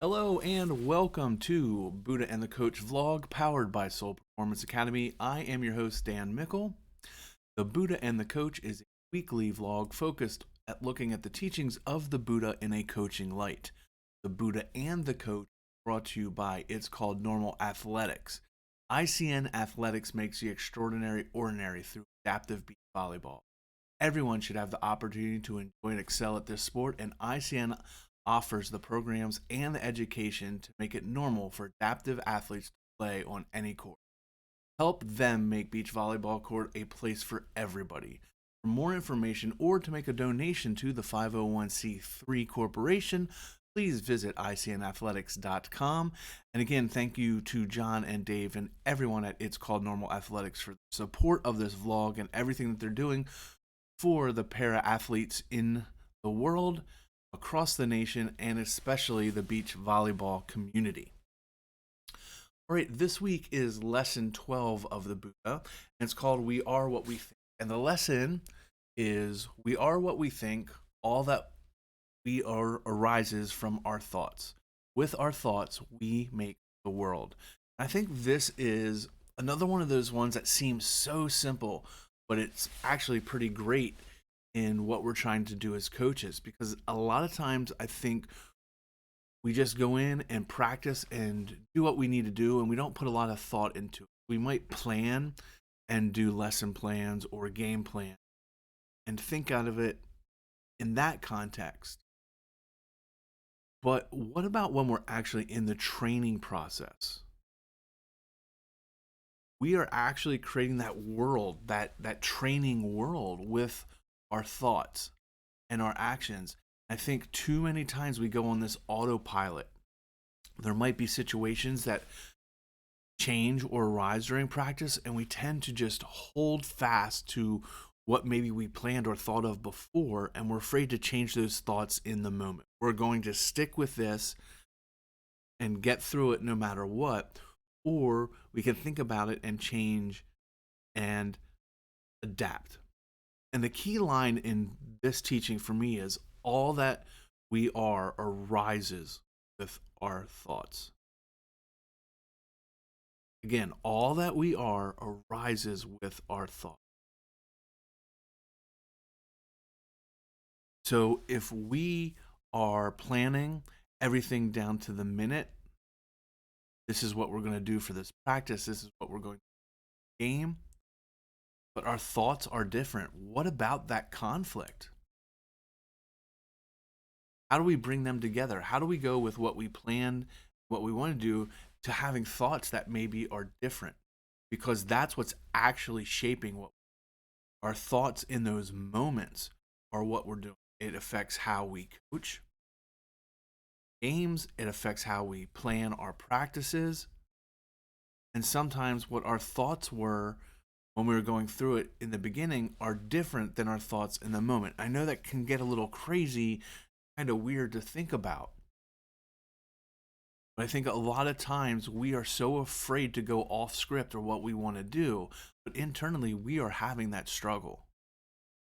Hello and welcome to Buddha and the Coach vlog powered by Soul Performance Academy. I am your host, Dan Mickle. The Buddha and the Coach is a weekly vlog focused at looking at the teachings of the Buddha in a coaching light. The Buddha and the Coach brought to you by It's Called Normal Athletics. ICN Athletics makes the extraordinary ordinary through adaptive beach volleyball. Everyone should have the opportunity to enjoy and excel at this sport, and ICN offers the programs and the education to make it normal for adaptive athletes to play on any court. Help them make beach volleyball court a place for everybody. For more information or to make a donation to the 501c3 corporation, please visit icnathletics.com. And again, thank you to John and Dave and everyone at It's Called Normal Athletics for the support of this vlog and everything that they're doing for the para athletes in the world, across the nation, and especially the beach volleyball community. All right, this week is lesson 12 of the Buddha, and it's called We Are What We Think. And the lesson is we are what we think, all that we are arises from our thoughts. With our thoughts, we make the world. I think this is another one of those ones that seems so simple, but it's actually pretty great in what we're trying to do as coaches, because a lot of times I think we just go in and practice and do what we need to do, and we don't put a lot of thought into it. We might plan and do lesson plans or game plan and think out of it in that context. But what about when we're actually in the training process? We are actually creating that world, that training world with our thoughts and our actions. I think too many times we go on this autopilot. There might be situations that change or arise during practice, and we tend to just hold fast to what maybe we planned or thought of before, and we're afraid to change those thoughts in the moment. We're going to stick with this and get through it no matter what, or we can think about it and change and adapt. And the key line in this teaching for me is all that we are arises with our thoughts. Again, all that we are arises with our thoughts. So if we are planning everything down to the minute, this is what we're going to do for this practice, this is what we're going to game, but our thoughts are different. What about that conflict? How do we bring them together? How do we go with what we planned, what we want to do, to having thoughts that maybe are different? Because that's what's actually shaping what our thoughts in those moments are what we're doing. It affects how we coach games, it affects how we plan our practices, and sometimes what our thoughts were when we were going through it in the beginning are different than our thoughts in the moment. I know that can get a little crazy, kind of weird to think about. But I think a lot of times we are so afraid to go off script or what we want to do, but internally we are having that struggle.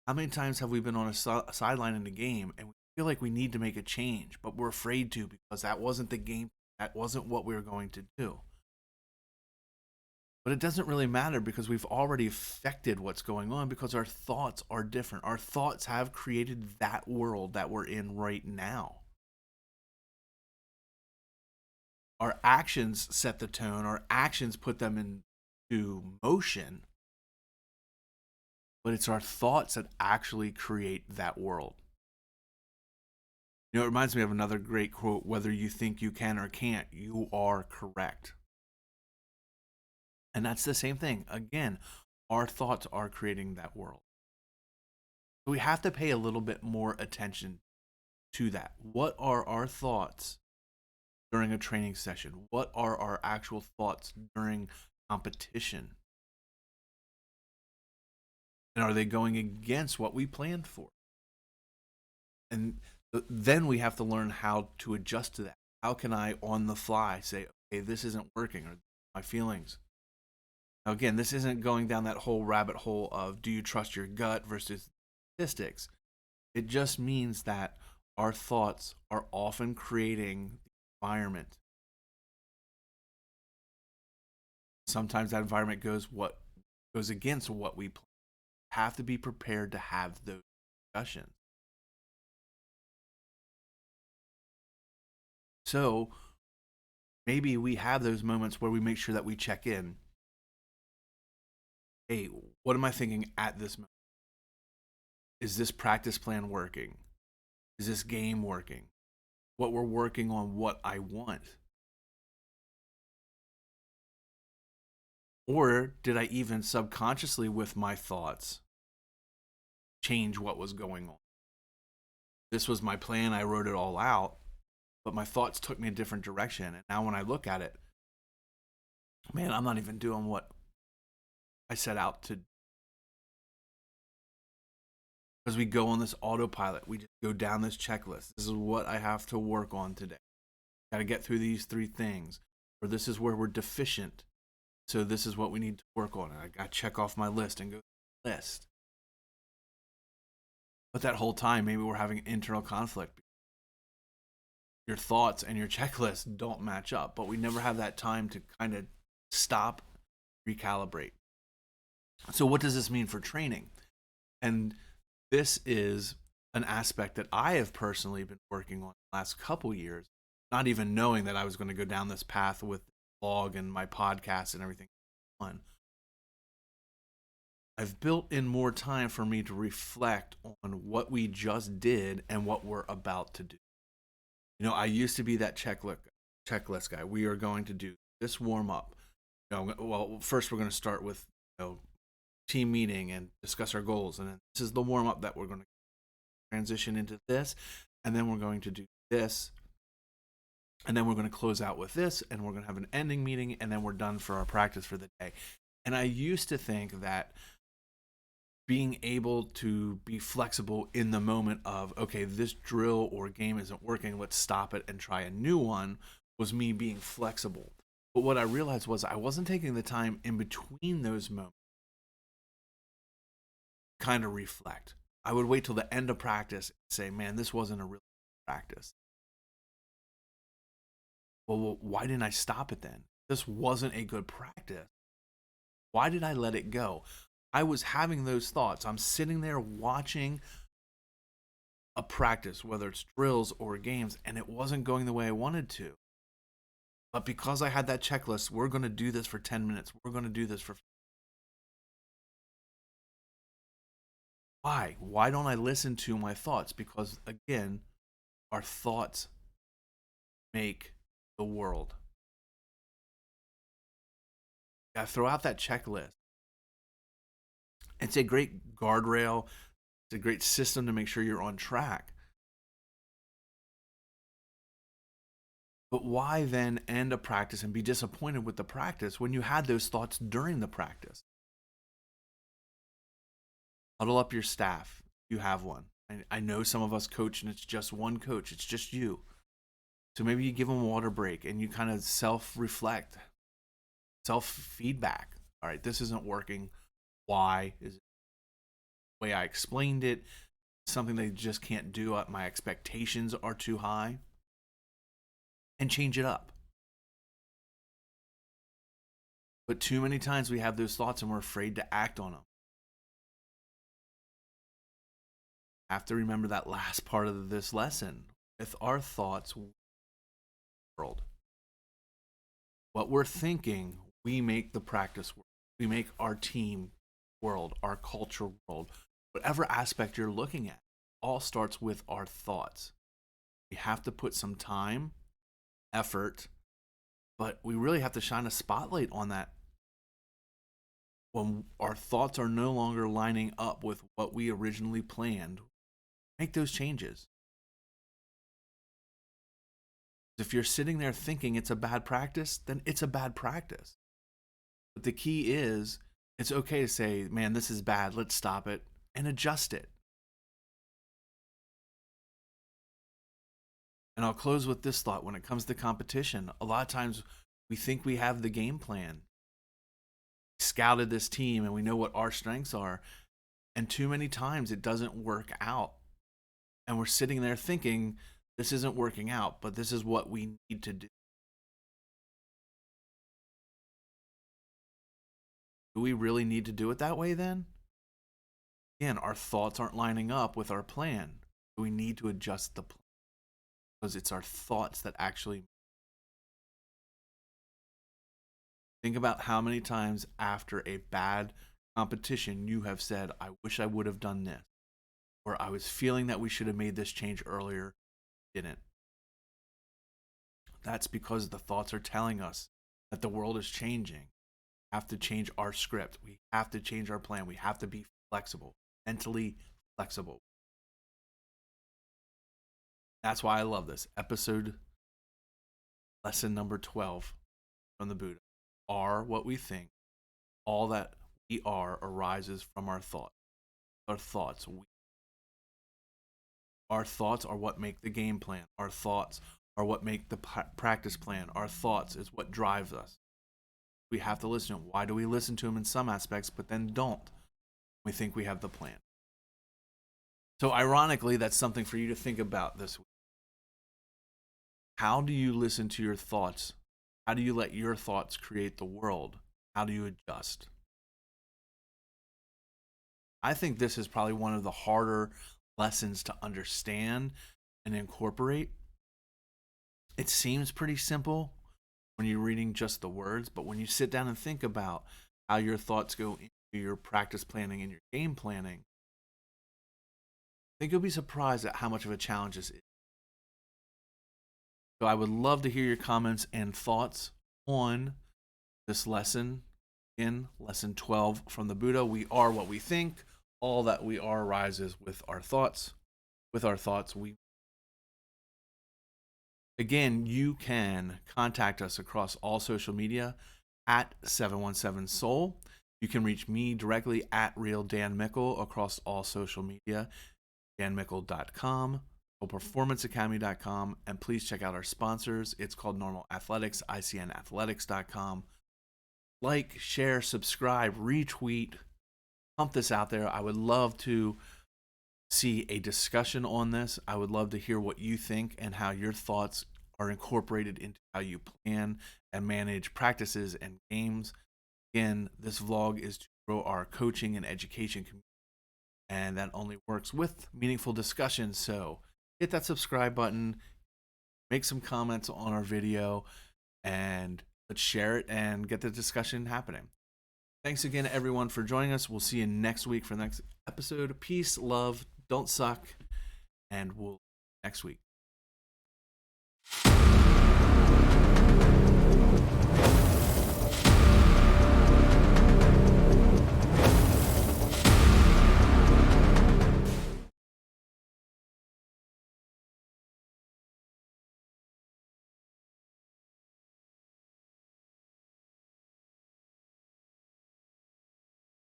How many times have we been on a sideline in a game and we feel like we need to make a change, but we're afraid to because that wasn't the game, that wasn't what we were going to do? But it doesn't really matter because we've already affected what's going on because our thoughts are different. Our thoughts have created that world that we're in right now. Our actions set the tone. Our actions put them into motion. But it's our thoughts that actually create that world. You know, it reminds me of another great quote: whether you think you can or can't, you are correct. And that's the same thing. Again, our thoughts are creating that world. So we have to pay a little bit more attention to that. What are our thoughts during a training session? What are our actual thoughts during competition? And are they going against what we planned for? And then we have to learn how to adjust to that. How can I, on the fly, say, okay, this isn't working, or my feelings? Now, again, this isn't going down that whole rabbit hole of do you trust your gut versus statistics. It just means that our thoughts are often creating environment. Sometimes that environment goes against what we plan. Have to be prepared to have those discussions. So maybe we have those moments where we make sure that we check in. Hey, what am I thinking at this moment? Is this practice plan working? Is this game working? What we're working on, what I want? Or did I even subconsciously, with my thoughts, change what was going on? This was my plan. I wrote it all out, but my thoughts took me a different direction. And now when I look at it, man, I'm not even doing what I set out to. Because we go on this autopilot, we just go down this checklist. This is what I have to work on today. Got to get through these 3 things, or this is where we're deficient. So this is what we need to work on. And I got to check off my list and go through the list. But that whole time, maybe we're having internal conflict. Your thoughts and your checklist don't match up, but we never have that time to kind of stop, recalibrate. So what does this mean for training? And this is an aspect that I have personally been working on the last couple years, not even knowing that I was going to go down this path with the blog and my podcast and everything. I've built in more time for me to reflect on what we just did and what we're about to do. You know, I used to be that checklist guy. We are going to do this warm up. Well, first we're going to start with team meeting and discuss our goals, and then this is the warm up that we're going to transition into this, and then we're going to do this, and then we're going to close out with this, and we're going to have an ending meeting, and then we're done for our practice for the day. And I used to think that being able to be flexible in the moment of, okay, this drill or game isn't working, let's stop it and try a new one, was me being flexible. But what I realized was I wasn't taking the time in between those moments to kind of reflect. I would wait till the end of practice and say, man, this wasn't a real practice. Well, why didn't I stop it then? This wasn't a good practice. Why did I let it go? I was having those thoughts. I'm sitting there watching a practice, whether it's drills or games, and it wasn't going the way I wanted to. But because I had that checklist, we're going to do this for 10 minutes. We're going to do this for... Why? Why don't I listen to my thoughts? Because, again, our thoughts make the world. I throw out that checklist. It's a great guardrail. It's a great system to make sure you're on track. But why then end a practice and be disappointed with the practice when you had those thoughts during the practice? Huddle up your staff. You have one. I know some of us coach and it's just one coach. It's just you. So maybe you give them a water break and you kind of self-reflect, self-feedback. All right, this isn't working. Why? Is it the way I explained it? Something they just can't do. My expectations are too high. And change it up. But too many times we have those thoughts and we're afraid to act on them. Have to remember that last part of this lesson. With our thoughts, world. What we're thinking, we make the practice world. We make our team world, our culture world. Whatever aspect you're looking at, all starts with our thoughts. We have to put some time, effort, but we really have to shine a spotlight on that when our thoughts are no longer lining up with what we originally planned. Make those changes. If you're sitting there thinking it's a bad practice, then it's a bad practice. But the key is, it's okay to say, man, this is bad, let's stop it, and adjust it. And I'll close with this thought. When it comes to competition, a lot of times we think we have the game plan. We scouted this team and we know what our strengths are. And too many times it doesn't work out. And we're sitting there thinking this isn't working out, but this is what we need to do. Do we really need to do it that way then? Again, our thoughts aren't lining up with our plan. Do we need to adjust the plan? Because it's our thoughts that actually. Think about how many times after a bad competition you have said, I wish I would have done this, or I was feeling that we should have made this change earlier, didn't. That's because the thoughts are telling us that the world is changing. We have to change our script. We have to change our plan. We have to be flexible, mentally flexible. That's why I love this episode. Lesson number 12 from the Buddha. Are what we think. All that we are arises from our thoughts. Our thoughts. Our thoughts are what make the game plan. Our thoughts are what make the practice plan. Our thoughts is what drives us. We have to listen to them. Why do we listen to them in some aspects, but then don't? We think we have the plan. So ironically, that's something for you to think about this week. How do you listen to your thoughts? How do you let your thoughts create the world? How do you adjust? I think this is probably one of the harder lessons to understand and incorporate. It seems pretty simple when you're reading just the words, but when you sit down and think about how your thoughts go into your practice planning and your game planning, I think you'll be surprised at how much of a challenge this is. So I would love to hear your comments and thoughts on this lesson. In lesson 12 from the Buddha, we are what we think. All that we are arises with our thoughts. With our thoughts, Again, you can contact us across all social media at 717Soul. You can reach me directly at Real Dan Mickle across all social media, danmickle.com. performanceacademy.com, and please check out our sponsors. It's called Normal Athletics, icnathletics.com. Like, share, subscribe, retweet, pump this out there. I would love to see a discussion on this. I would love to hear what you think and how your thoughts are incorporated into how you plan and manage practices and games. Again, this vlog is to grow our coaching and education community, and that only works with meaningful discussion. So hit that subscribe button, make some comments on our video, and let's share it and get the discussion happening. Thanks again, everyone, for joining us. We'll see you next week for the next episode. Peace, love, don't suck, and we'll see you next week.